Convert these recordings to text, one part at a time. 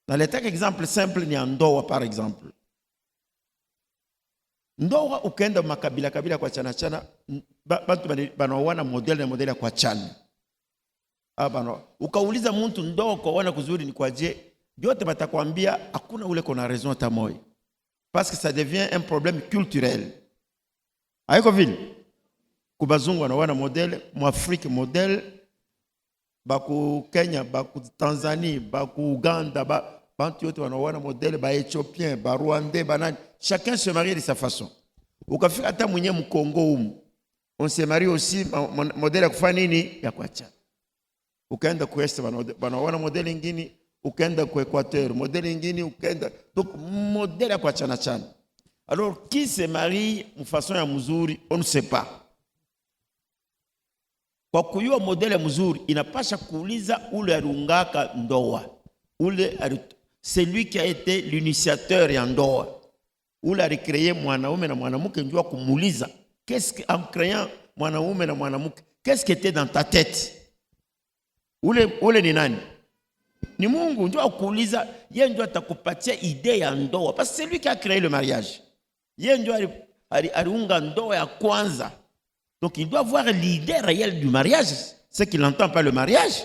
Naletaka exemple simple ni ndoa par exemple. Ndoa ukenda makabila kabila kwa chana bantu banaoana model na model ya kwa chana. Bana ukauliza mtu ndoa kwa wana kuzuri ni kwa je, yote batakwambia hakuna ule kona raison hata moja. Parce que ça devient un problème culturel. Haiko vile. Kubazungu wanaoana model, muafrika model, baku Kenya, baku Tanzanie, baku Uganda, bantu yote wanaoana model, ba Éthiopien, ba Rwandais, banani. Chacun se marie de sa façon. Ukafika hata mwenye mkongo humu, on se marie aussi model ya kufanya nini? Ya kuacha. Ukaenda kueste banaoana model nyingine, ukaenda kwa Équateur, model nyingine ukaenda. Donc model ya kuachana chana. Alors qui se marie de façon ya mzuri, on ne sait pas. Kwa kuyua model ya mzuri inapasha kuuliza ule alungaka ndoa. C'est lui qui a été l'initiateur ya ndoa. Ule alicréé mwanaume na mwanamke njua kumuuliza qu'est-ce que en créant mwanaume na mwanamke qu'est-ce qui était dans ta tête? Ule ni nani? Ni Mungu njua kuuliza, yeye njua atakupatia idée ya ndoa parce que c'est lui qui a créé le mariage. Yeye njua aliunga ndoa ya kwanza. Donc il doit voir l'idée réelle du mariage, ce qu'il n'entend pas le mariage.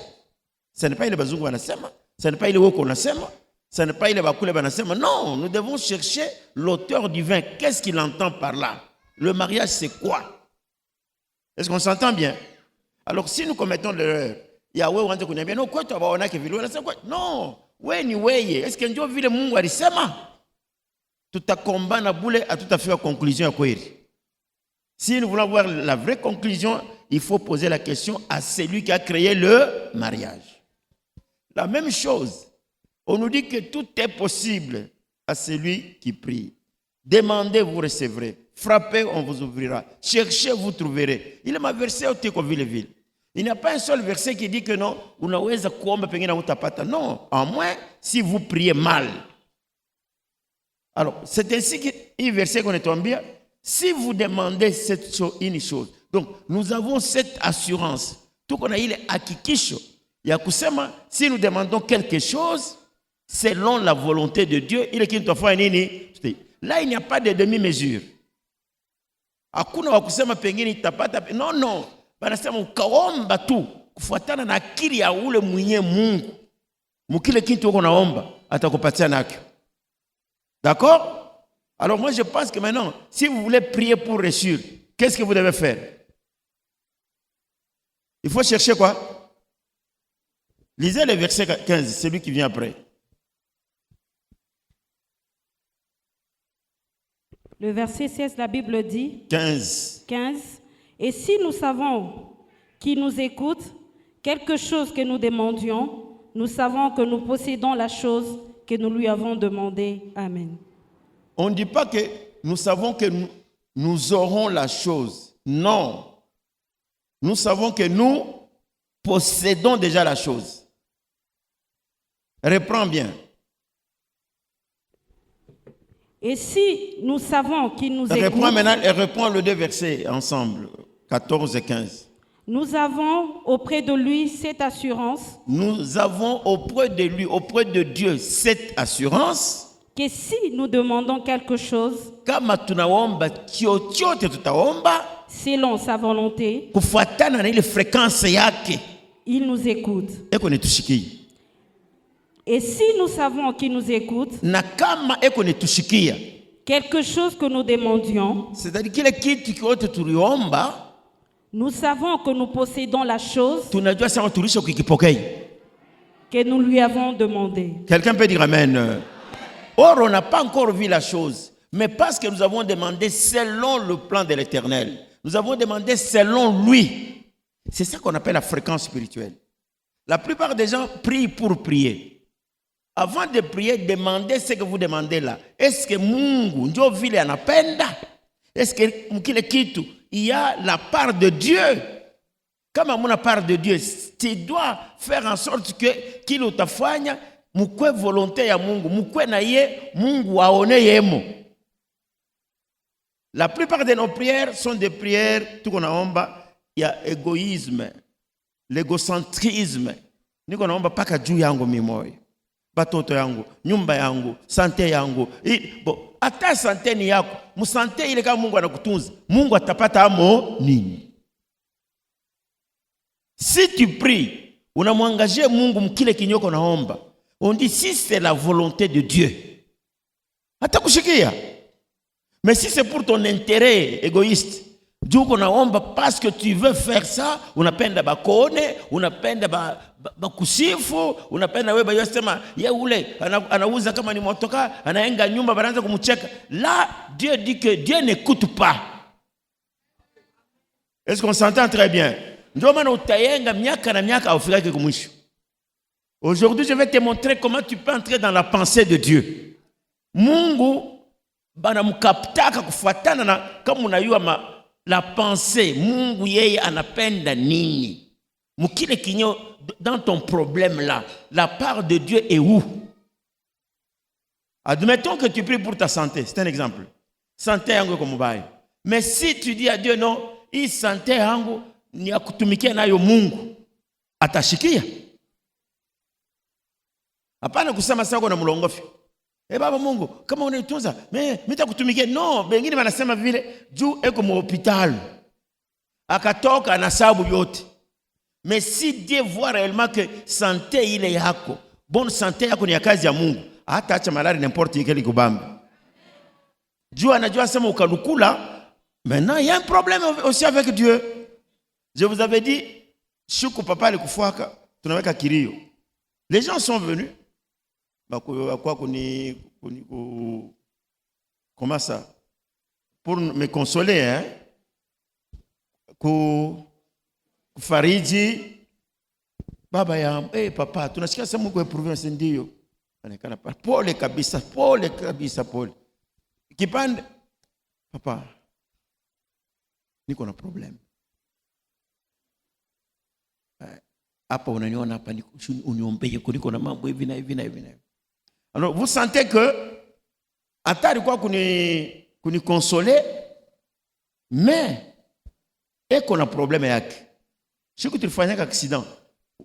Ce n'est pas ile bazungu wanasema, ce n'est pas ile woko wanasema. Ce n'est pas il bakule banasema. Non, nous devons chercher l'auteur divin. Qu'est-ce qu'il entend par là? Le mariage, c'est quoi? Est-ce qu'on s'entend bien? Alors, si nous commettons l'erreur, Yahweh wante kuniambia no kwetu abaona ke vile unasema kwa non, wewe ni weye. Est-ce que ndio vile Mungu alisema? Tutakombana bule hatutafika conclusion ya kweli. Si nous voulons voir la vraie conclusion, il faut poser la question à celui qui a créé le mariage. La même chose. On nous dit que tout est possible à celui qui prie. Demandez, vous recevrez. Frappez, on vous ouvrira. Cherchez, vous trouverez. Il est ma verset au teko vile. Il n'y a pas un seul verset qui dit que non, unaweza kuomba pengine utapata. Non, en moins si vous priez mal. Alors, c'est ainsi qu'un verset qu'on est tombé. Si vous demandez une chose. Donc, nous avons cette assurance. Tout qu'on a il est hakikisho. Ya kusema, si nous demandons quelque chose, selon la volonté de Dieu, il est qui nous fait nini? Là, il n'y a pas de demi-mesure. Hakuna wa kusema pengine itapata. Non. Banasema ukaomba tu kufuatana na akili ya ule mwenye Mungu. Mukile kitu uko naomba atakupatia nakyo. D'accord? Alors moi je pense que maintenant, si vous voulez prier pour réussir, qu'est-ce que vous devez faire? Il faut chercher quoi? Lisez le verset 15, celui qui vient après. Le verset 16, la Bible dit 15. Et si nous savons qui nous écoute, quelque chose que nous demandions, nous savons que nous possédons la chose que nous lui avons demandée. Amen. On ne dit pas que nous savons que nous aurons la chose. Non. Nous savons que nous possédons déjà la chose. Reprends bien. Et si nous savons qu'il nous écoute... Reprends maintenant et reprends les deux versets ensemble, 14 et 15. Nous avons auprès de lui cette assurance. Nous avons auprès de lui, auprès de Dieu, cette assurance. Que si nous demandons quelque chose, selon sa volonté, il nous écoute. Et si nous savons qu'il nous écoute, quelque chose que nous demandions, nous savons que nous possédons la chose que nous lui avons demandé. Quelqu'un peut dire Amen. Or, on n'a pas encore vu la chose, mais parce que nous avons demandé selon le plan de l'Éternel, nous avons demandé selon lui. C'est ça qu'on appelle la fréquence spirituelle. La plupart des gens prient pour prier. Avant de prier, demandez ce que vous demandez là. Est-ce que Mungu ndio vile anapenda? Est-ce que mkile kitu il y a la part de Dieu? Comme on a la part de Dieu, tu dois faire en sorte que qu'il utafanya mukwe volonté ya Mungu, mukwe na ye Mungu aone yemo. La plupart de nos prières sont des prières tout qu'on a omba, il y a égoïsme, l'égocentrisme. Ni qu'on a omba paka juu yangu mimoyo. batoto yangu, nyumba yangu, sante yangu. Bo, hata sante ni yako, musante ile kama Mungu anakutunza, Mungu atapata amo nini? Si tu pries, unamwangaje Mungu mkile kinyoko naomba. On dit si c'est la volonté de Dieu, hata kushikia. Mais si c'est pour ton intérêt égoïste, Dieu unaomba parce que tu veux faire ça, unapenda bakone, unapenda bakusifu, unapenda wewe yosema ye ule anauza kama ni motoka, anaenga nyumba banaanza kumcheka. Là, Dieu dit que Dieu n'écoute pas. Est-ce qu'on s'entend très bien? Ndio maana utayenga miaka na miaka aufika kumwisho. Aujourd'hui, je vais te montrer comment tu peux entrer dans la pensée de Dieu. Mungu bana mkaptaka kufuatana na kama unayua la pensée. Mungu yeye anapenda nini? Mukile kinyo dans ton problème là, la part de Dieu est où? Admettons que tu pries pour ta santé, c'est un exemple. Santé yangu ko mubaya. Mais si tu dis à Dieu non, hii santé yangu ni ya kutumikia nayo Mungu, atashikia. Hapana kusema sasa na mlongofi. Baba Mungu, kama unaitunza, mimi nitakutumikia. No, wengine wanasema vile juu eko mu hospital. Akatoka na sababu yote. Mais si Dieu voit réellement que santé ile yako, bonne santé yako ni ya kazi ya Mungu, hata acha malari n'importe quel kubambi. Dieu anajua sema ukalukula, maintenant il y a un problème aussi avec Dieu. Je vous avais dit, shuku papa alikufuaka, tunaweka kilio. Les gens sont venus. Comment ça? Pour me consoler, hein? Kufariji baba ya papa, tunasikia sema Mungu eprouve ndio. Anekana pole kabisa, pole. Kipande papa, niko na problem. Hapa unaniona hapa uniombee kuliko na mambo hivi na hivi. Alors vous sentez que atari kwa kuni consoler, mais eko na problème yake. Siku tulifanya accident,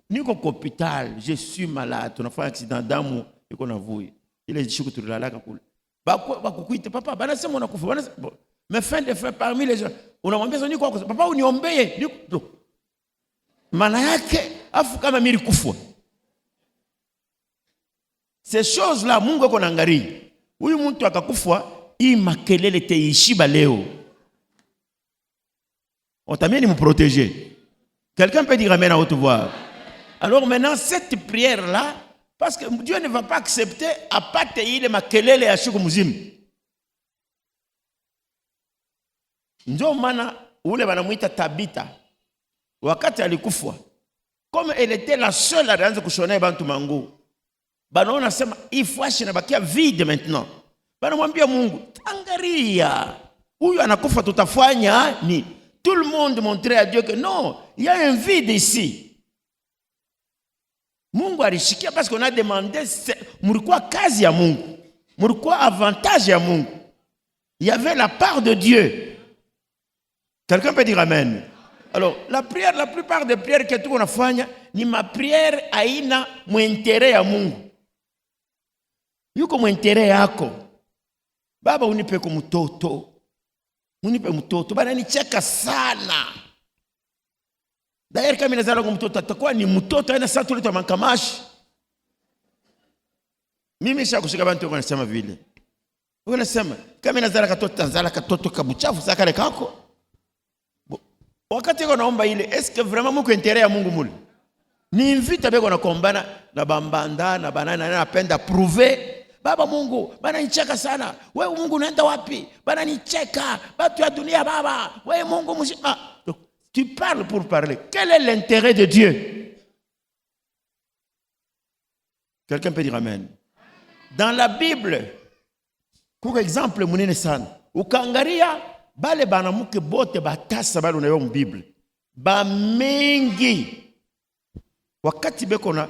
niko kwa hospital, je suis malade, tunafanya accident damu iko na vui. Ile siku tulilalaka kule. Bakukuita papa, banasema unakufa, banasema mais fin de fait parmi les gens, unamwambia sio niko kwa papa uniombee, niko maana yake afu kama mimi kufa. Ces choses-là, Mungu ako naangalia. Huyu mtu akakufa, hii makelele teishiba leo. On t'a bien de me protéger. Quelqu'un peut dire amen à haute voix. Alors maintenant, cette prière-là, parce que Dieu ne va pas accepter à part ile makelele ya shuku mzimu. Ndio maana ule banamuita Tabita. Wakati alikufa, comme elle était la seule à danser kushona bantu mangu. Banaona sema ifuashi na bakia vide maintenant. Banamwambia Mungu, angalia. Huyu anakufa tutafanya ni. Tout le monde montrait à Dieu que non, il y a un vide ici. Mungu alishikia parce qu'on a demandé mulikuwa kazi ya Mungu. Mulikuwa avantage ya Mungu. Il y avait la part de Dieu. Quelqu'un peut dire amen? Alors, la prière, la plupart des prières que tu unafanya ni ma prière haina muintere ya Mungu. Yuko muintere yako. Baba unipe kwa mtoto. Unipe mtoto. Bana nicheka sana. D'ailleurs kama nazala kwa mtoto atakuwa ni mtoto aina sasa tuleta mankamashi. Mimi shakushika bantu wanasema vile. Wanasema kama nazala katoto kabuchafu sakale kako. Wakati yako naomba ile, est-ce que vraiment Mungu intérêt ya Mungu mule? Ni invite beko na kombana na bambanda na banana na napenda prouver. Baba Mungu, bana nicheka sana. Wewe Mungu unaenda wapi? Bana nicheka. Batu ya dunia baba. Wewe Mungu mshima. Donc tu parles pour parler. Quel est l'intérêt de Dieu? Quelqu'un peut dire amen. Dans la Bible, pour exemple, munene sana. Ukaangalia bale banamuke bote batasa bale unayo mu ba mengi wakati beko na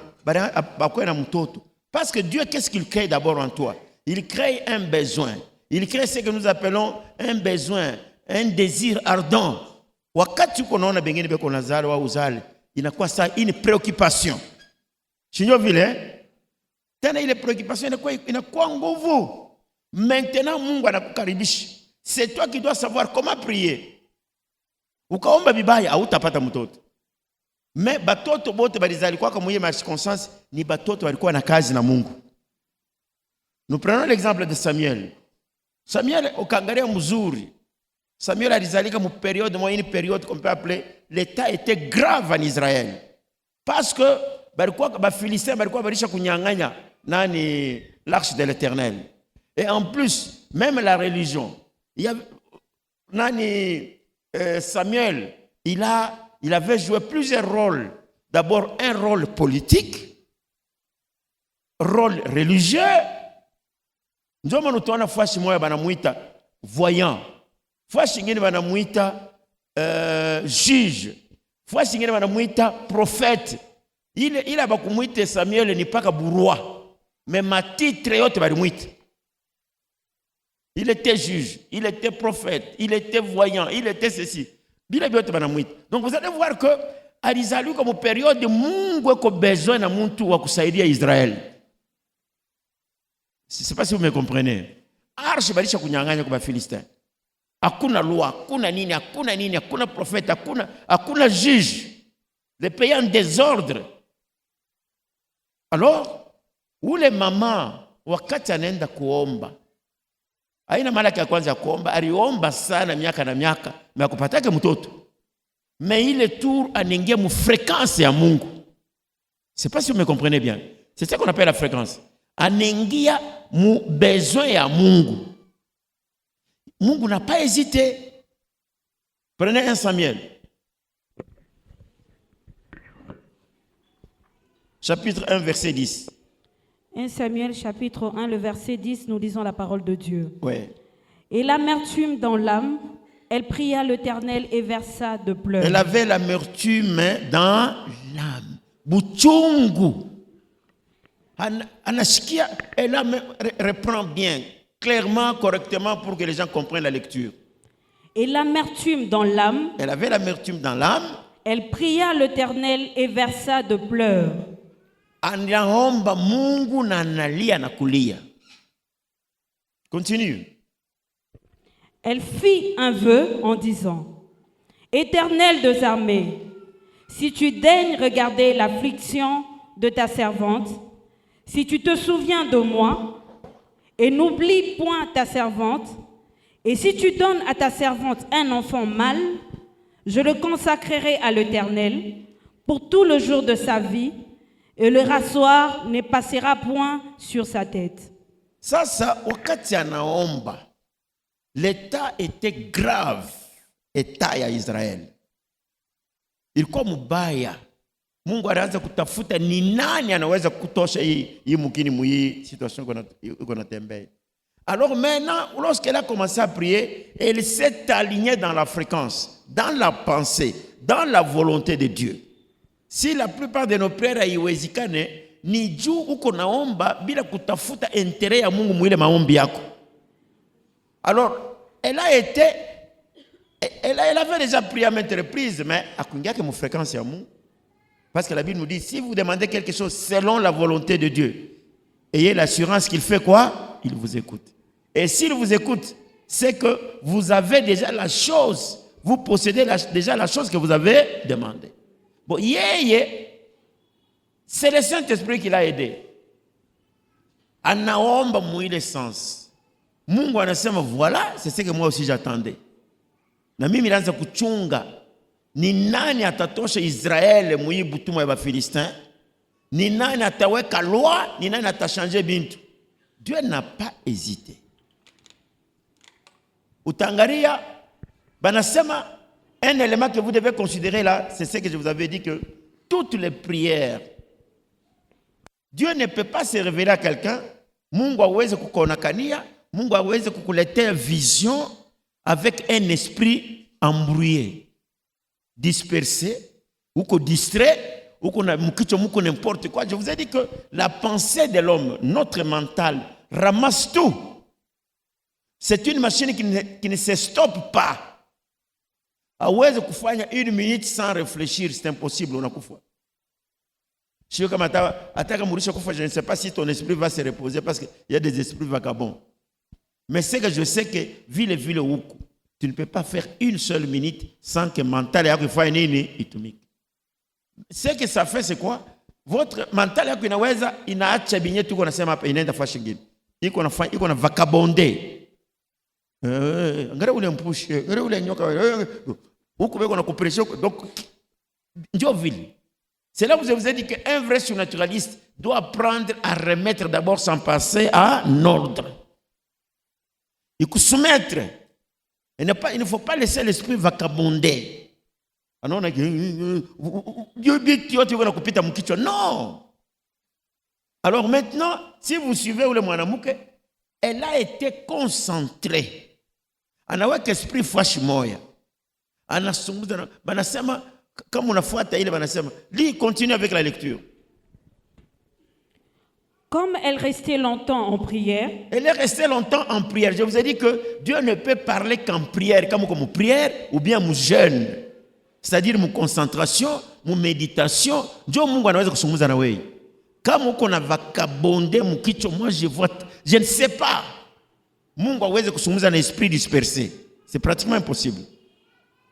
bakwena mtoto parce que Dieu qu'est-ce qu'il crée d'abord en toi? Il crée un besoin. Il crée ce que nous appelons un besoin, un désir ardent. Wakati uko naona bengine beko nazalo wa uzale inakuwa ça une préoccupation. Shinyo vile Tena ile préoccupation inakuwa nguvu. Maintenant Mungu anakukaribisha. C'est toi qui dois savoir comment prier. Ukaomba bibaya hautapata mtoto. Mais batoto bote balizalikuwa kama hiyo circonstance ni batoto walikuwa na kazi na Mungu. Nous prenons l'exemple de Samuel. Samuel ukaangalia mzuri. Samuel alizalika mu période une période qu'on peut appeler l'état était grave en Israël. Parce que balikuwa ba Philistins balikuwa balisha kunyang'anya nani l'arche de l'Éternel. Et en plus, même la religion. Il y avait, Samuel, il avait joué plusieurs rôles. D'abord, un rôle politique, rôle religieux. Nous avons une fois chez moi, voyant. Fois chez moi, juge. Fois chez moi, prophète. Il a beaucoup Samuel n'est pas qu'un roi. Mais ma titre est autre. Il était juge, il était prophète, il était voyant, il était ceci. Donc vous allez voir que alizaliwa comme période de Mungu eko besoin na muntu wa kusaidia Israël. Je ne sais pas si vous me comprenez. Arche balisha kunyang'anya kwa Philistins. Hakuna loi, hakuna nini, hakuna prophète, hakuna juge. Les pays en désordre. Alors, ule mama wakati anaenda kuomba haina malaki ya kwanza ya kuomba, aliomba sana miaka na miaka, na kupatake mtoto. Mais il est tour anaingia mu fréquence ya Mungu. C'est pas si vous me comprenez bien. C'est ça qu'on appelle la fréquence. Anaingia mu besoin ya Mungu. Mungu n'a pas hésité. Prenez 1 Samuel. Chapitre 1, verset 10. 1 Samuel chapitre 1, le verset 10, nous lisons la parole de Dieu. Ouais. Et l'amertume dans l'âme, elle pria l'Éternel et versa de pleurs. Elle avait l'amertume dans l'âme. Buchungu. Anashikia, elle reprend bien, clairement, correctement, pour que les gens comprennent la lecture. Et l'amertume dans l'âme. Elle avait l'amertume dans l'âme. Elle pria l'Éternel et versa de pleurs. Anaomba Mungu na analia na kulia. Continue. Elle fit un vœu en disant: Éternel des armées, si tu daignes regarder l'affliction de ta servante, si tu te souviens de moi, et n'oublie point ta servante, et si tu donnes à ta servante un enfant mâle, je le consacrerai à l'Éternel pour tout le jour de sa vie, et le rasoir ne passera point sur sa tête. Ça, wakati anaomba, l'état était grave, état ya Israël. Ilikuwa mubaya. Mungu anaanza kutafuta ni nani anaweza kutosha hii mukini hii situation qu'on a tembea. Alors maintenant, lorsqu'elle a commencé à prier, elle s'est alignée dans la fréquence, dans la pensée, dans la volonté de Dieu. Si la plupart de nos prières haiwezekane, ni juu uko naomba bila kutafuta intérêt ya Mungu mwile maombi yako. Alors, elle avait déjà prié à maintes reprises, mais akungia ke mu fréquence ya Mungu. Parce que la Bible nous dit, si vous demandez quelque chose selon la volonté de Dieu, ayez l'assurance qu'il fait quoi? Il vous écoute. Et s'il vous écoute, c'est que vous avez déjà la chose, vous possédez déjà la chose que vous avez demandé. Bon, c'est le Saint-Esprit qui l'a aidé. Anaomba mwile sens. Mungu anasema voilà, c'est ce que moi aussi j'attendais. Na mimi nilianza kuchunga ni nani atatosha Israeli muibutumwa ya Bafilistin? Ni nani ataweka loi? Ni nani atachanger bintu? Dieu n'a pas hésité. Utangaria banasema un élément que vous devez considérer là, c'est ce que je vous avais dit, que toutes les prières, Dieu ne peut pas se révéler à quelqu'un. Mungu aweze kukonakania, Mungu aweze kukuletea vision avec un esprit embrouillé, dispersé, ou distrait, ou n'importe quoi. Je vous ai dit que la pensée de l'homme, notre mental, ramasse tout. C'est une machine qui ne se stoppe pas. Aweze kufanya 1 minute sans réfléchir, c'est impossible, unakufa. Je ne sais pas si ton esprit va se reposer parce qu'il y a des esprits vagabonds. Mais c'est que je sais que ville huku, tu ne peux pas faire une seule minute sans que mental yako ifanye nini itumike. Ce que ça fait c'est quoi? Votre mental yako inaweza inaacha binye tu kunasema hapa inaenda fashi ngine. Iko na vagabonde. Ngara ule mpushe, ngara ule nyoka. Huko beko na kupression donc ndio ville. C'est là où je vous ai dit qu'un vrai surnaturaliste doit apprendre à remettre d'abord son passé en ordre. Il faut soumettre. Il ne faut pas laisser l'esprit vagabonder. Non. Alors maintenant, si vous suivez le Mwanamouke, elle a été concentrée. Elle a eu l'esprit fâche moya. Elle a banasema comme on a fait ile banasema, lui continue avec la lecture. Comme elle restait longtemps en prière. Elle est restée longtemps en prière. Je vous ai dit que Dieu ne peut parler qu'en prière, comme prière ou bien mon jeûne. C'est-à-dire mon concentration, mon méditation. Dieu Mungu anaweza kusumuza na wewe. Kama uko na vakabonde mkicho, moi je ne sais pas. Mungu aweze kusumuza na esprit dispersé. C'est pratiquement impossible.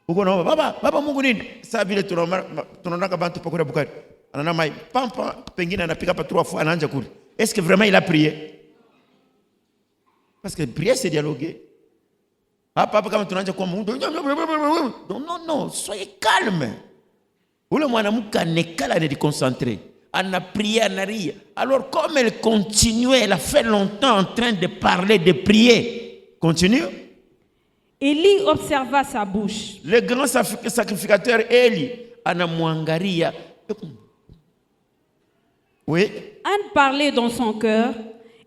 Uko na baba Mungu nini? Sasa vile tunaona bantu pakura bukari. Anana mai pampa pengine anapika pa 3 fois anaanza kule. Est-ce que vraiment il a prié? Parce que prier c'est dialoguer. Papa kama tunaanza kwa Mungu. Non, soyez calme. Ule mwanamke anekala ne déconcentré. Elle a prié, elle a ri. Alors comme elle continuait, elle a fait longtemps en train de parler, de prier. Continue. Élie observa sa bouche. Le grand sacrificateur Élie anamwangalia. Oui. Anne parlait dans son cœur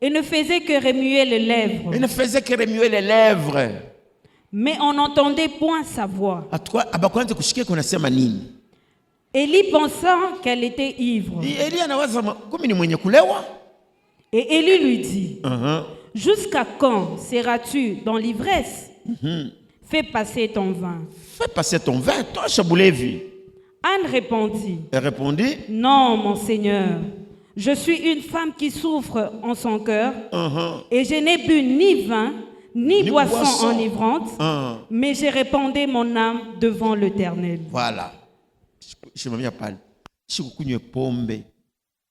et ne faisait que remuer les lèvres. Il ne faisait que remuer les lèvres. Mais on n'entendait point sa voix. Élie pensa qu'elle était ivre. Et Élie lui dit, jusqu'à quand seras-tu dans l'ivresse? Fais passer ton vin. Fais passer ton vin, toi, Chaboulevi. Anne répondit, elle répondit, non, mon Seigneur. Je suis une femme qui souffre en son cœur et je n'ai bu ni vin, ni boisson enivrante, mais j'ai répandu mon âme devant l'Éternel. Voilà. Je m'en viens parler. Si vous connaissez pombe,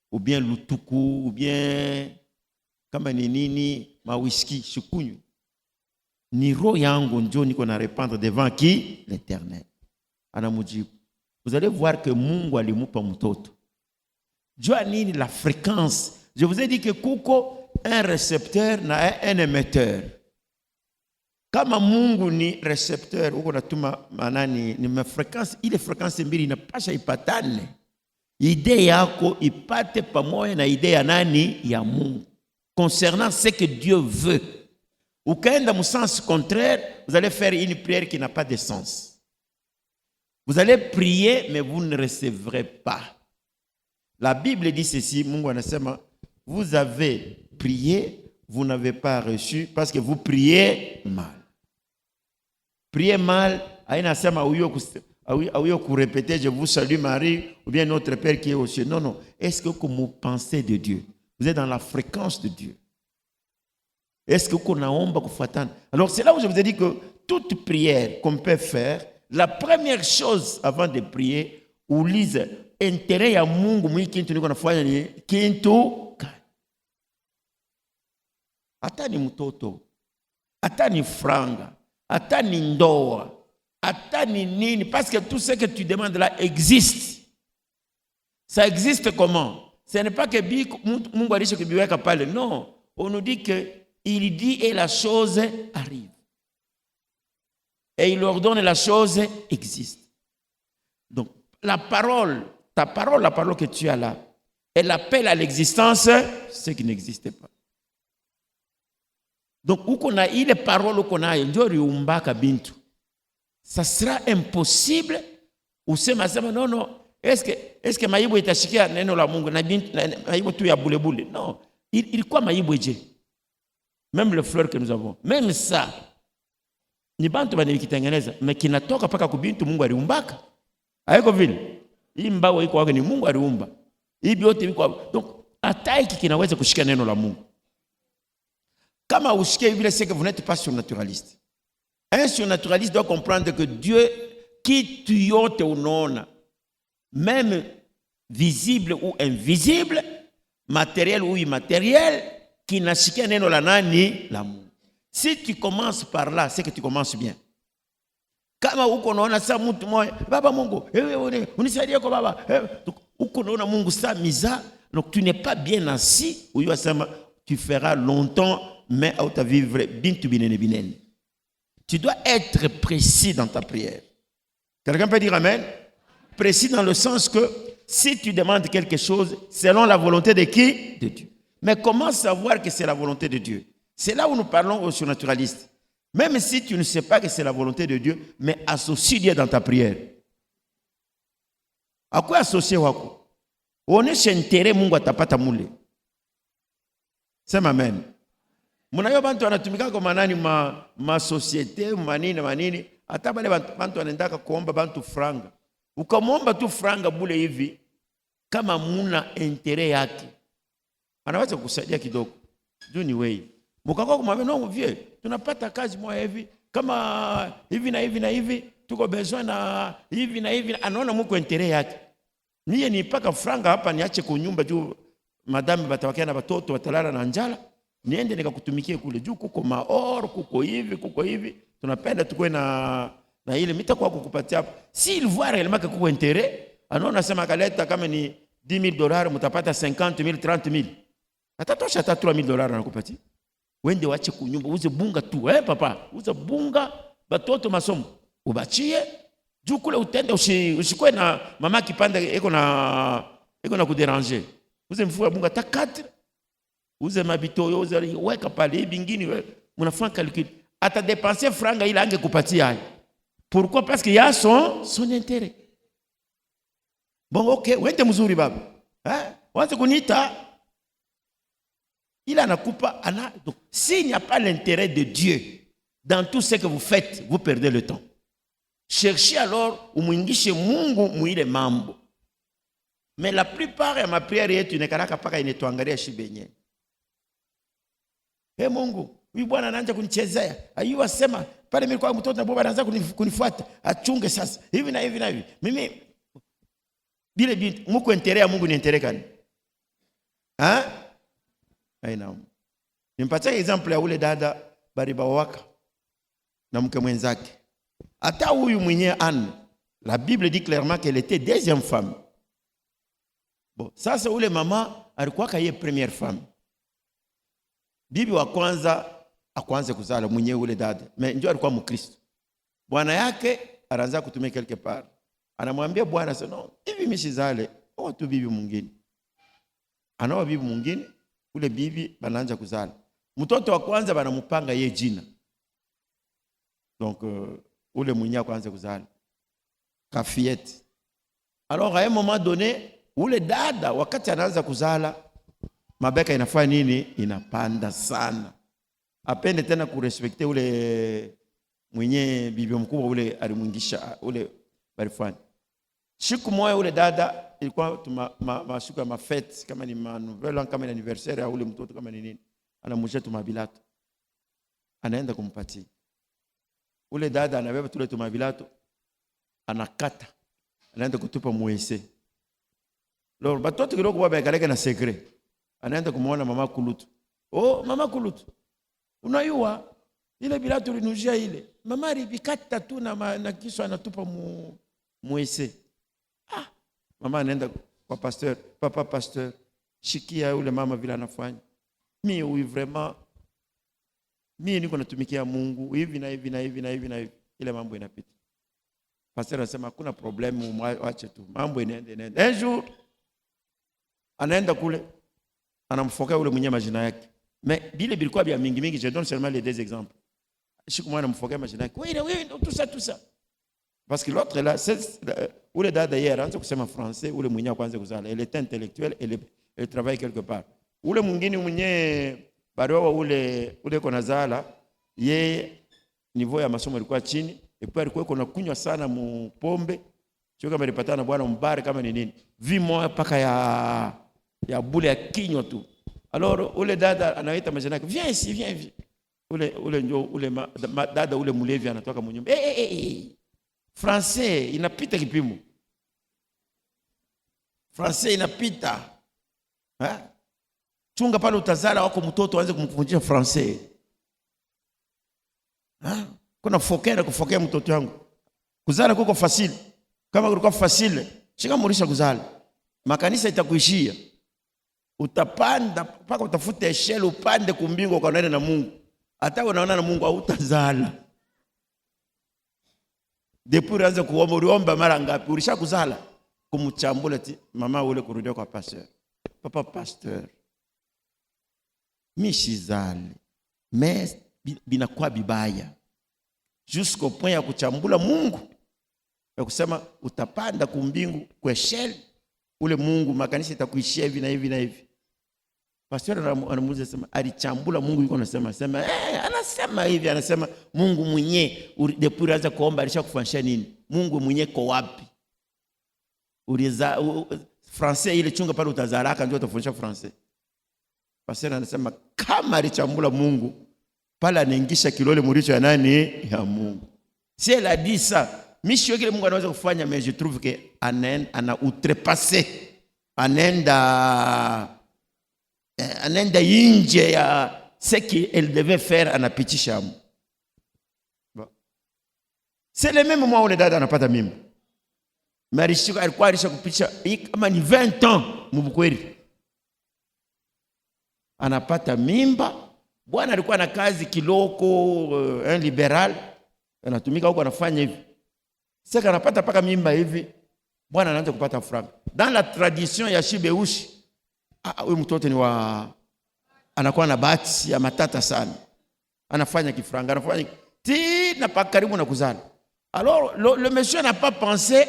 ou bien lutuku, ou bien kamanini, ma whisky, je connais. Ni ro yango njo niko na répandre devant qui? L'Éternel. Anamujibu. Vous allez voir que Mungu alimupa mtoto. Dieu a nini la fréquence. Je vous ai dit que kuko un récepteur na un émetteur. Kama Mungu ni récepteur, uko natuma manani ni fréquence, ile fréquence mbili inapasha ipatane. Idée yako ipate pamoja na idée ya nani ya Mungu concernant ce que Dieu veut. Ukaenda mu sens contraire, vous allez faire une prière qui n'a pas de sens. Vous allez prier, mais vous ne recevrez pas. La Bible dit ceci, Mungu anasema, vous avez prié, vous n'avez pas reçu parce que vous priez mal. Priez mal, aïnasema auyo ku répéter, je vous salue Marie, ou bien notre Père qui est aux cieux. Non. Est-ce que vous pensez de Dieu? Vous êtes dans la fréquence de Dieu. Est-ce que vous naomba kufuatana? Alors c'est là où je vous ai dit que toute prière qu'on peut faire, la première chose avant de prier, ulize intérêt ya Mungu mwi kintu niko nafanya ni kintu gani? Hata ni mtoto, hata ni franga, hata ni ndoa, hata ni nini, parce que tout ce que tu demandes là existe. Ça existe comment? Ce n'est pas que Mungu alisho kibiweka pale, non. On nous dit que il dit et la chose arrive. Et il ordonne la chose existe. Donc, la parole que tu as là, elle appelle à l'existence ce qui n'existe pas. Donc, où qu'on a eu les paroles qu'on a, ça sera impossible. Ou c'est ma non. Est-ce que maïbo itashikia neno la Mungu na maïbo tu ya boule? Non. Il quoi maïbo eje? Même les fleurs que nous avons, même ça. Ni bantu bane kitengeneza mais kinatoka paka kubintu Mungu aliumbaka. Haiko vile. Hii mbao iko wake ni Mungu aliumba. Hivi yote viko hapo. Donc hata hiki kinaweza kushika neno la Mungu. Kama usikie vile, c'est que vous n'êtes pas surnaturaliste. Un surnaturaliste doit comprendre que Dieu, kitu yote unaona, même visible ou invisible, matériel ou immatériel, kinashikia neno la nani? La Mungu. Si tu commences par là, c'est que tu commences bien. Kama uko unaona saa mtu moja, baba Mungu, unisaidie kwa baba. Uko unaona Mungu saa miza, donc tu n'es pas bien assis, ou tu feras longtemps, mais tu vas vivre bintu binene binene. Tu dois être précis dans ta prière. Quelqu'un peut dire amen? Précis dans le sens que si tu demandes quelque chose, selon la volonté de qui? De Dieu. Mais comment savoir que c'est la volonté de Dieu? C'est là où nous parlons aux surnaturalistes. Même si tu ne sais pas que c'est la volonté de Dieu, mais associe Dieu dans ta prière. À quoi associer wako? Onesha intérêt Mungu atapata mule. Sema amen. Munayo bantu wanatumika kwa manani ma societe, manini, hata bale bantu wanaendaka kuomba bantu franga. Ukamwomba tu franga bule hivi, kama muna intérêt yake, anaweza kusaidia kidogo. Juu ni wewe. Mukako kumwambia no vie, tunapata kazi moja hivi, kama hivi na hivi na hivi, tuko besoin na hivi na hivi, anaona muko intérêt yake. Niye nipaka franga hapa niache kunyumba juu madame batawakia na watoto watalala na njala, niende nikakutumikie kule juu kuko maor, kuko hivi, tunapenda tukue na ile mitakuwa kukupatia hapo. Si il voit réellement que kuko intérêt, anaona sema kaleta kama ni $10,000 mtapata 50,000, 30,000. Atatosha hata $3,000 anakupatia. Wende wache kunyumba, uze bunga tu. Papa, uze bunga, batoto masomo. Ubachie, juu kule utende, usikwe na mama kipanda, eko na kuderanger. Uze mfuwa bunga, ta 4. Uze mabitoyo, uze weka pale, hivi ngini, munafanya calcul. Ata dépenser franga ila ange kupatia hai. Pourquoi? Parce qu'il y a son intérêt. Bon, ok, wende mzuri baba. Wanze kunita. Il en a coupé. Donc, s'il n'y a pas l'intérêt de Dieu dans tout ce que vous faites, vous perdez le temps. Cherchez alors umuingishe Mungu muile mambo. Mais la plupart de ma prière yetu nekaraka paka inetuangalia shibenye. Mungu, huyu bwana anaanza kunichezea. Ayua sema pale mimi kwa mtoto na baba anaanza kunifuata. Achunge sasa. Hivi na hivi na hivi. Mimi bile bintu muko intérêt ya Mungu ni intérêt gani? Nimpatia example ya ule dada baribawaka na mke mwenzake. Hata huyu mwenye Anne, la Bible dit clairement qu'elle était deuxième femme. Bon, sasa ule mama alikuwa kaye première femme. Bibi wa kwanza akwanza kuzala mwenye ule dada, mais ndio alikuwa Mkristo. Bwana yake anaanza kutumia quelque part. Anamwambia bwana sasa, no, hivi mishizale, tu bibi mwingine. Anaoa bibi mwingine. Ule bibi banaanza kuzala. Mtoto wa kwanza banamupanga ye jina. Donc ule mwenye kwanza kuzala Kafiette. Alors à un moment donné, ule dada wakati anaanza kuzala, mabeka inafanya nini? Inapanda sana. Apende tena kurespecte ule mwenye bibi mkubwa ule alimwingisha ule barifani. Siku moja ule dada ilikuwa masiku ya mafete, kama ni nouvelle kama ni anniversaire ya ule mtoto kama ni nini, anamujia tumabilato, anaenda kumpatia ule dada, anabeba tule tumabilato, anakata, anaenda kutupa muese. Lors batoto kidogo baba yakaleka na secret, anaenda kumuona mama Kulutu. Mama Kulutu, unayua ile bilato linujia ile mama alibikata tu na kisha anatupa muese. Mama anaenda kwa pasteur, papa pasteur, shikia ule mama vile anafanya. Mimi vraiment mimi niko natumikia Mungu hivi na hivi na hivi na hivi na hivi. Ile mambo inapita. Pasteur anasema hakuna problem, waache tu. Mambo inaenda. Un jour anaenda kule, anamfokea ule mwenye majina yake. Mais bile bilikuwa bia mingi, je donne seulement les deux exemples. Siku mwana mfokea majina yake. Oui, tout ça. Parce que l'autre là, ule dada hier anza kusema français, ule mwenye kwanza kuzala, elle est intellectuelle, elle travaille quelque part. Ule mwingine mwenye barua ule kona zala, ye niveau ya masomo ilikuwa chini, et puis alikuwa kuna kunywa sana mu pombe, Sio kama nilipatana na bwana mbare kama ni nini. Vimo paka ya bule ya kinywa tu. Alors ule dada anaita majina yake, viens ici, viens. Ule ndio ule dada ule mlevi anatoka mnyumba. Français inapita kipimo. Français inapita. Chunga pale utazala wako mtoto aanze kumfundisha Français. Kuna kufokea mtoto wangu. Kuzala kuko fasili. Kama kulikuwa fasile, shikamurisha kuzala. Makanisa itakuishia. Utapanda mpaka utafuta eshele upande kumbingu ukaonane na Mungu. Hata unaona na Mungu hautazala. Depuis uanze kuomba, uliomba mara ngapi? Ulishakuzala. Kumchambula ti mama ule kurudia kwa pasteur. Papa pasteur. Mishizali. Mais binakuwa bibaya. Jusqu'au point ya kuchambula Mungu. Ya kusema utapanda kumbingu kwa shell ule Mungu makanisa itakuishia hivi na hivi na hivi. Pastor anamuuliza sema alichambula Mungu yuko anasema anasema hivi anasema Mungu mwenye depuis anza kuomba alishakufanyisha nini? Mungu mwenye ko wapi? Uliza Français ile chunga pale utazaraka ndio utafundisha Français. Pastor anasema kama alichambula Mungu pale anaingisha kilole muricho ya nani? Ya Mungu. Si elle a dit ça. Mishio kile Mungu anaweza kufanya, mais je trouve que ana outrepassé. Anenda nje ya ce qu'elle devait faire, anapitisha. Bon. C'est le même moi ule dada anapata mimba. Marishiko alikuwa alishakupitisha kama ni 20 ans mbukweli. Anapata mimba. Bwana alikuwa na kazi kiloko, un liberal. Anatumika huko anafanya hivi. Sasa anapata paka mimba hivi, bwana anaanza kupata franga. Dans la tradition ya Shibeushi, huyu mtoto ni anakuwa na bahati ya matata sana. Anafanya kifranga, anafanya na paka karibu na kuzala. Alors le monsieur n'a pas pensé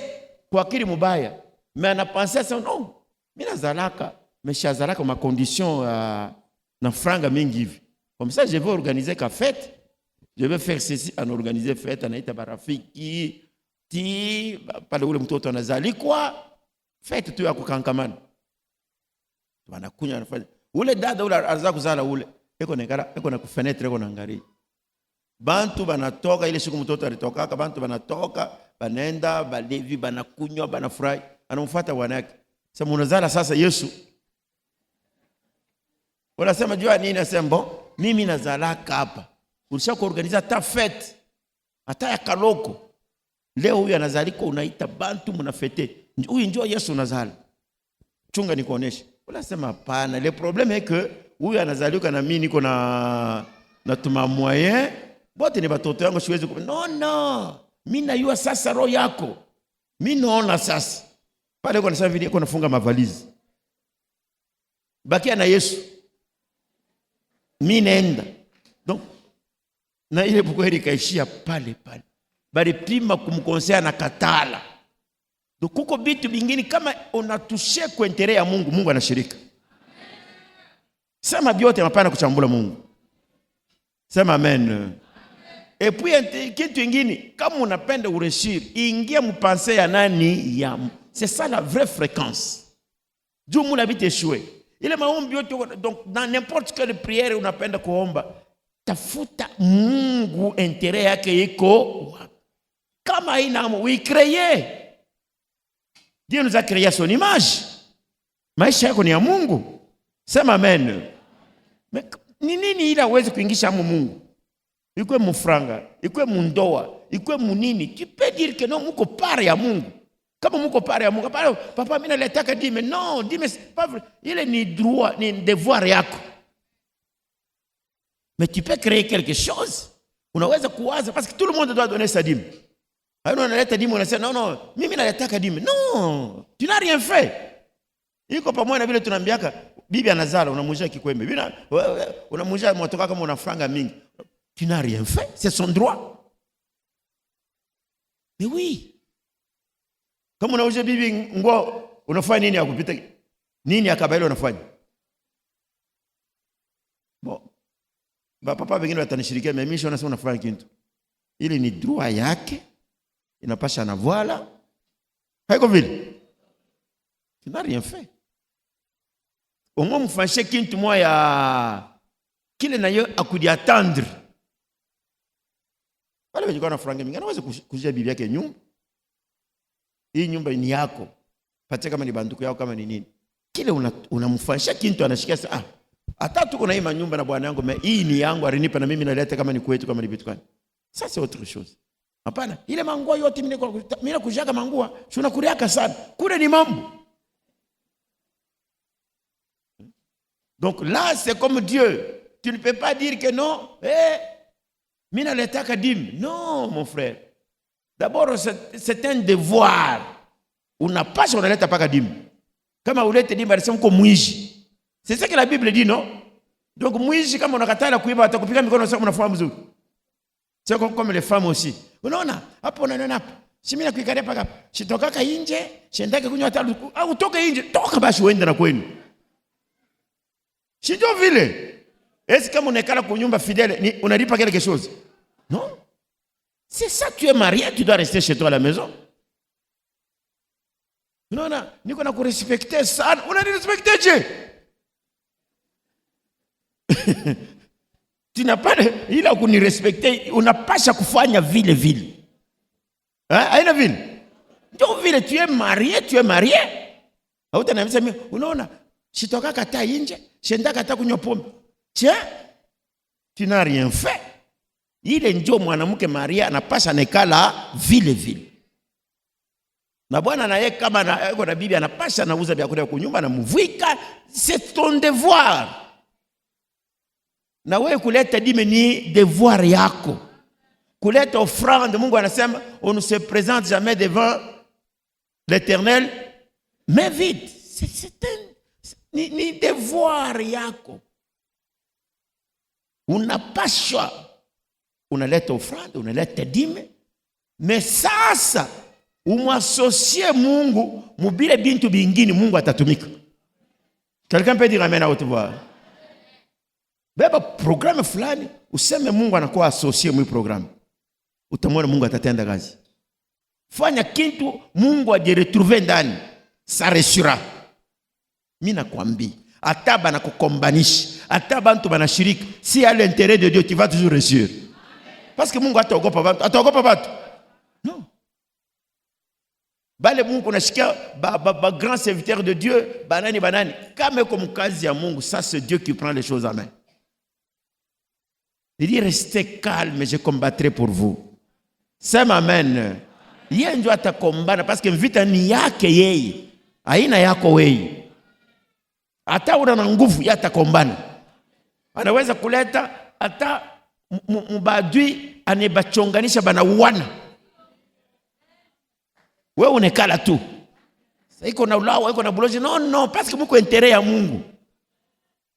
kwa akili mubaya, mais ana pensé ça non. Mimi nazalaka, mais shazalaka ma condition na franga mingi hivi. Comme ça je vais organiser ka fête. Je vais faire ceci, en organiser fête, anaita barafiki. Pale ule mtoto anazalikwa fete tu ya kukankamana. Wanakunya anafanya. Ule dada ule anaanza kuzala ule. Eko na kufenetre eko na ngari. Bantu banatoka ile siku mtoto alitoka, bantu banatoka, banenda, balevi, banakunywa, banafurahi. Anamfuata wanake. Sasa mnazala sasa Yesu. Wanasema jua nini nasema bon, mimi nazalaka hapa. Ulisha kuorganiza ta fete. Hata ya kaloko. Leo huyu anazaliko unaita bantu mnafete. Huyu ndio Yesu nazala. Chunga nikuoneshe. Unasema hapana. Le problème est que huyu anazalika na mimi niko na tuma moyen. Bote ni batoto yangu siwezi no. Mimi najua sasa roho yako. Mimi naona sasa. Pale kwa nasema vile nafunga mavalizi. Bakia na Yesu. Mimi naenda. Donc na ile bukweli kaishia pale. Bali pima kumkonsea na katala. Donc kuko bitu bingine kama unatushe kwa intere ya Mungu, Mungu anashirika. Sema biote mapana kuchambula Mungu. Sema amen. Et puis kitu kingine kama unapenda ureshir, ingia mpanse ya nani ya. C'est ça la vraie fréquence. Dieu moun habite échoué. Ile maombi yote donc dans n'importe quelle prière unapenda kuomba, tafuta Mungu intere yake iko. Kama ina oui créer. Dieu nous a créé à son image. Maisha yako ni ya Mungu. Sema amen. Ni nini ila uweze kuingisha Mungu? Ikwe mufranga, ikwe mundoa, ikwe munini. Tu peux dire que non, muko pare ya Mungu. Kama muko pare ya Mungu, papa mimi naletaka dime. Non, dime c'est pas vrai. Il est ni droit, ni devoir yako. Mais tu peux créer quelque chose. Unaweza kuwaza parce que tout le monde doit donner sa dîme. Alors on analeta dîme, on dit non, mimi naletaka dîme. Non, tu n'as rien fait. Iko pamoja na vile tunaambiaka bibi anazala unamujia kikwembe. Bila unamujia motoka kama una franga mingi. Tu n'as rien fait, c'est son droit. Mais oui. Kama unauja bibi nguo unafanya nini akupita? Nini akabailo unafanya? Bon. Papa wengine watanishirikia mimi shona sema unafanya kitu. Ili ni droit yake. Inapasha na voila. Haiko vile. Tu n'as rien fait. Au moins mfanyishe kintu moya kile nayo akudi attendre. Wale wenye na franga mingi anaweza kujia bibi yake nyumba. Hii nyumba ni yako. Patia kama ni banduku yao kama ni nini. Kile unamfanyisha kintu anashikia sasa hata tuko na hii manyumba na bwana yangu hii ni yangu alinipa na mimi naleta kama ni kwetu kama ni vitu gani. Ça c'est autre chose. Hapana, ile mangua yote mimi nakujaka mangua, si unakuriaka sana. Kule ni mambo. Donc là, c'est comme Dieu. Tu ne peux pas dire que non, mimi naletaka dîme. Non, mon frère. D'abord, c'est un devoir. Unapaswa unaleta paka dîme. Kama ulete dîme, alisema uko mwizi. C'est ça que la Bible dit, non? Donc mwizi kama unakatala kuiba atakupiga mikono sasa unafahamu vizuri. C'est comme les femmes aussi. Unaona? Hapo unaona hapo. Si mimi nakuikalia paka hapa. Sitokaka nje, siendake kunywa hata au utoke nje, toka basi uende na kwenu. Si ndio vile? Est-ce kama unekala kwa nyumba fidèle, unalipa quelque chose? Non? C'est ça, tu es marié, tu dois rester chez toi à la maison. Unaona? Niko na kurespecter sana. Unanirespecter je? Tu n'as pas ila kunirespecter, unapasha kufanya vile vile. Haina vile. Ndio vile tu es marié. Hautanambia mimi, unaona? Sitoka kata nje, sienda kata kunywa pombe. Tiens, tu n'as rien fait. Ile ndio mwanamke Maria anapasha nekala vile vile. Na bwana na yeye kama na bibi anapasha nauza vyakula kwa nyumba na mvika, c'est ton devoir. Na wewe kuleta dime ni devoir yako. Kuleta offrande, Mungu anasema on ne se présente jamais devant l'Éternel mais vite. C'est ni devoir yako. Unapaswa unaleta offrande, unaleta dime, mais sasa umwasocie Mungu mubile bintu bingine, Mungu atatumika. Quelqu'un peut dire amen à haute voix? Beba programme fulani, useme Mungu anakuwa associé mwi programme. Utamwona Mungu atatenda kazi. Fanya kintu Mungu ajiretrouver ndani, ça réussira. Mimi nakwambia, hata bana kukombanisha, hata bantu banashirika, si à l'intérêt de Dieu, tu vas toujours réussir. Parce que Mungu ataogopa bantu. Non. Bale Mungu unashikia ba grand serviteur de Dieu, banani. Kama comme kazi ya Mungu, ça c'est Dieu qui prend les choses en main. Il dit restez calme, je combattrai pour vous. Sema amen. Yeye ndio atakombana parce que vita ni yake yeye. Haina yako wewe. Hata una nguvu yatakombana. Anaweza kuleta hata mbadui anebachonganisha bana uwana. Wewe unekala tu. Sasa iko na ulawa, iko na buloji. Non, parce que mko intérêt ya Mungu.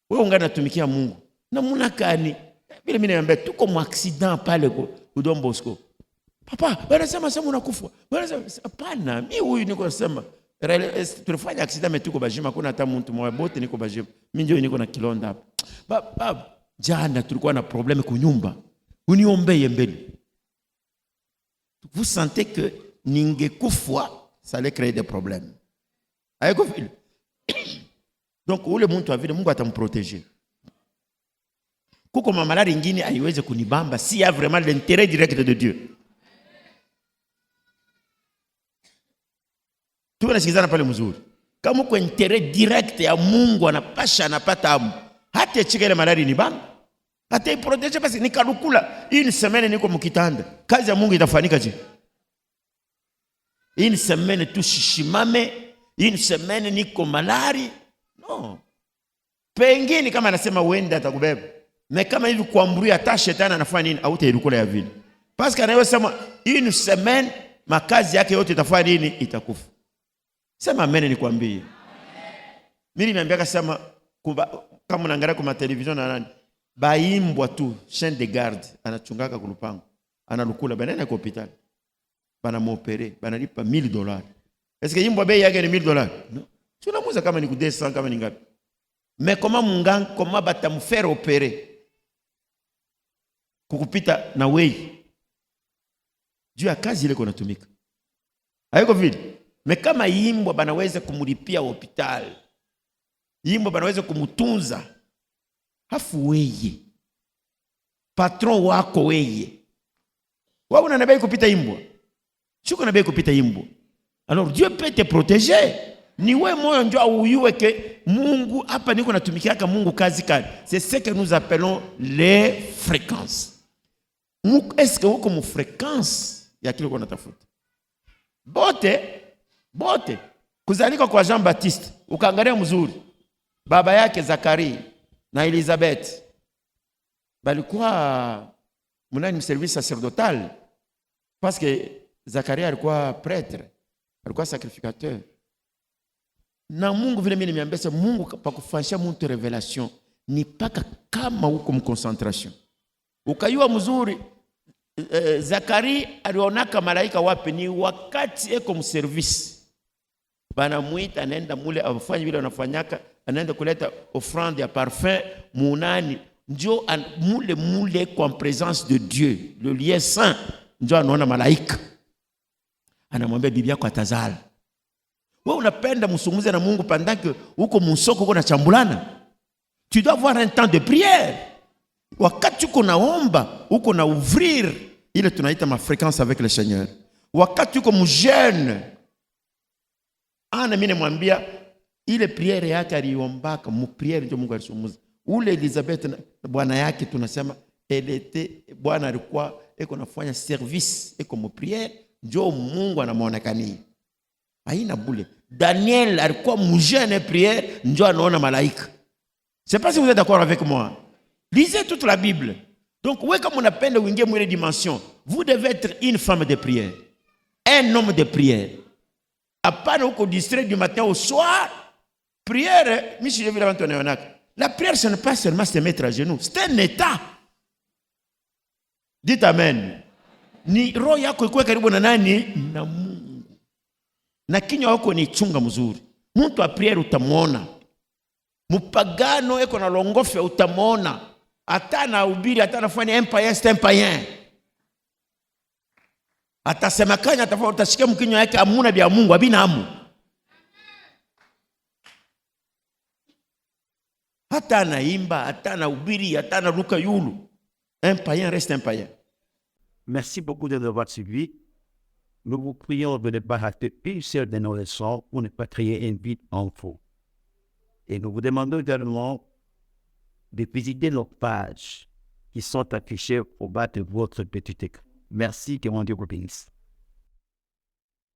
Wewe ungana tumikia Mungu. Na munakani vile mimi niambia tuko mu accident pale kwa Don Bosco. Papa, wanasema sema unakufa. Wanasema hapana, mimi huyu niko nasema tulifanya accident metuko bajima kuna hata mtu mmoja bote niko bajima. Mimi ndio niko na kilonda hapa. Baba, jana tulikuwa na problème kwa nyumba. Uniombee mbele. Vous sentez que ningekufa ça allait créer des problèmes. Aiko vile. Donc ule mtu avile Mungu atamprotéger. Kuko mamalari ingine haiweze kunibamba si ya vraiment l'intérêt direct de Dieu. Tunasikizana pale mzuri. Kama uko intérêt direct ya Mungu anapasha anapata amu. Hata chika ile malari ni bamba. Hata iproteje basi nikalukula. Une semaine niko mkitanda. Kazi ya Mungu itafanyika je? Une semaine tu shishimame. Une semaine niko malari. Non. Pengine kama anasema uende atakubeba. Mais kama hivi kuamburia hata shetani anafanya nini? Hautairukula ya vile. Parce que anayosema une semaine makazi yake yote itafanya nini? Itakufa. Sema amen nikwambie. Mimi niambia kasema kama unaangalia kwa television na nani? Baimbwa tu chien de garde anachungaka kulupango. Analukula banana kwa hospitali. Bana muopere, banalipa $1000. Est-ce que imbwa bei yake ni $1000? Non. Tunamuza kama ni ku 200 kama ni ngapi? Mais comment batamfaire opérer? Kukupita na wei. Dieu a kazi ile konatumika. Haiko vile. Me kama imbwa banaweza kumulipia hospitali, imbwa banaweza kumutunza, hafu weye patron wako weye, wewe unanabei kupita imbwa, shuko nabei kupita imbwa. Alors Dieu peut te protéger. Ni wewe moyo ndio uyue ke Mungu hapa niko natumikiaka Mungu kazi kali. C'est ce que nous appelons les fréquences. Est-ce que uko mu fréquence ya kile uko natafuta? Bote kuzalika kwa Jean Baptiste, ukaangalia mzuri, baba yake Zakari na Elizabeth balikuwa munani service sacerdotal, parce que Zakari alikuwa prêtre, alikuwa sacrificateur. Na Mungu vile mimi nimeambia, Mungu pa kufanyisha mtu revelation ni paka kama uko mconcentration. Ukayua mzuri, Zakari alionaka malaika wapi? Ni wakati eko mservice, banamuita anaenda mule afanye vile wanafanyaka, anaenda kuleta offrande ya parfum munani, njo mule kwa présence de Dieu, le lieu saint, njo anaona malaika, anamwambia bibi yako atazala. Wewe unapenda msumuze na Mungu pendant que uko msoko uko na chambulana? Tu dois avoir un temps de prière. Wakati uko naomba, uko na ouvrir ile tunaita ma fréquence avec le Seigneur. Wakati uko mjeune, ana mimi namwambia ile prière yake aliombaka, mu prière ndio Mungu alisumuza. Ule Elizabeth bwana yake tunasema bwana alikuwa eko nafanya service eko mu prière, ndio Mungu anamuonekania. Haina bule. Daniel alikuwa mjeune prière, ndio anaona malaika. Je ne sais pas si vous êtes d'accord avec moi. Lisez toute la Bible. Donc, ouais, comme on appelle une dimension, vous devez être une femme de prière, un homme de prière. À part au distrait du matin au soir, prière, la prière, ce n'est pas seulement se mettre à genoux, c'est un état. Dites amen. Ni roho yako ikuwe karibu na nani? Na Mungu. Na kinywa yako ni chunga mzuri. Mtu wa prière utamuona. Mupagano eko na longofe utamuona. Ata na ubiri, ata nafanya empire, c'est un païen. Ata semakanya, utashika mkinywa yake amuna bia Mungu, abina amu. Ata na imba, ata na ubiri, ata na ruka yulu. Un païen reste un païen. Merci beaucoup de nous avoir suivis. Nous vous prions de ne pas rater une seule de nos leçons pour ne pas créer un vide en vous. Et nous vous demandons également de visiter nos pages qui sont affichées au bas de votre petit écran. Merci, que mon Dieu vous bénisse.